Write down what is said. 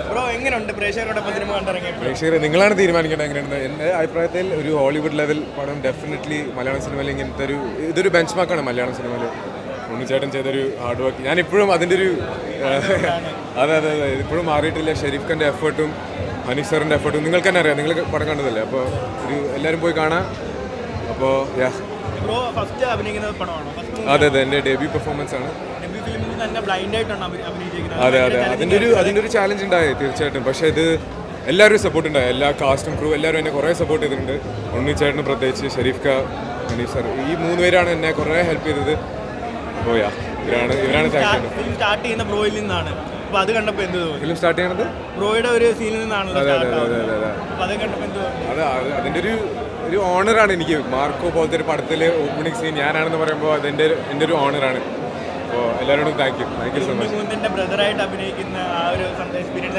Bro എങ്ങനെയുണ്ട് പ്രേക്ഷകരോടൊപ്പം cinema കണ്ടിറങ്ങിയത്? പ്രേക്ഷകർ നിങ്ങളാണ് തീരുമാനിക്കേണ്ടത് എങ്ങനെയുണ്ട്. എൻ്റെ അഭിപ്രായത്തിൽ ഒരു ഹോളിവുഡ് ലെവൽ പടം ഡെഫിനറ്റ്ലി മലയാളം സിനിമയിൽ ഇങ്ങനത്തെ ഇതൊരു ബെഞ്ച് മാർക്കാണ് മലയാളം സിനിമയിൽ. ഉണ്ണിച്ചേട്ടൻ ചെയ്തൊരു ഹാർഡ് വർക്ക് ഞാനിപ്പോഴും അതിൻ്റെ ഒരു അതെ അതെ അതെ ഇപ്പോഴും മാറിയിട്ടില്ല. ഷെരീഫ് ഖാൻ്റെ എഫേർട്ടും ഹനീഫ് സാറിൻ്റെ എഫേർട്ടും നിങ്ങൾക്ക് തന്നെ അറിയാം, നിങ്ങൾ പടം കണ്ടതല്ലേ. അപ്പോൾ എല്ലാവരും പോയി കാണാം. അപ്പോൾ ബ്രോ ഫസ്റ്റ് അഭിനയിക്കുന്ന പടമാണോ? അതെ അതെ എൻ്റെ ഡെബ്യൂ പെർഫോമൻസ് ആണ്. അതെ അതെ അതിൻ്റെ ഒരു ചാലഞ്ച് ഉണ്ടായി തീർച്ചയായിട്ടും. പക്ഷേ ഇത് എല്ലാവരും സപ്പോർട്ട് ഉണ്ടായി, എല്ലാ കാസ്റ്റും ക്രൂ എല്ലാവരും എന്നെ കുറേ സപ്പോർട്ട് ചെയ്തിട്ടുണ്ട്. ഉണ്ണിച്ചേട്ടന് പ്രത്യേകിച്ച്, ഷെരീഫ് ഖാൻ, ഹനീഫ് സാർ, ഈ 3 പേരാണ് എന്നെ കുറേ ഹെൽപ്പ് ചെയ്തത്. അപ്പോൾ ഇവരാണ് ഫിലിം സ്റ്റാർട്ട് ചെയ്യുന്ന ബ്രോയിൽ നിന്നാണ്. അപ്പോൾ അത് കണ്ടപ്പോൾ എന്ത് തോന്നി? ഫിലിം സ്റ്റാർട്ട് ചെയ്യണത് ബ്രോയുടെ ഒരു സീനിൽ നിന്നാണല്ലോ. അതെ അതെ അതെ അതെ അതെ അപ്പോൾ അത് കണ്ടപ്പോൾ എന്ത് തോന്നി? അതിൻ്റെ ഒരു ഓണറാണ് എനിക്ക്. മാർക്കോ പോലത്തെ ഒരു പടത്തിൽ ഓപ്പണിംഗ് സീൻ ഞാനാണെന്ന് പറയുമ്പോൾ എൻ്റെ ഒരു ഓണറാണ്. അപ്പോൾ എല്ലാവരോടും താങ്ക് യു സോ മച്ച്. ബ്രദറായിട്ട് അഭിനയിക്കുന്ന ആ ഒരു എക്സ്പീരിയൻസ്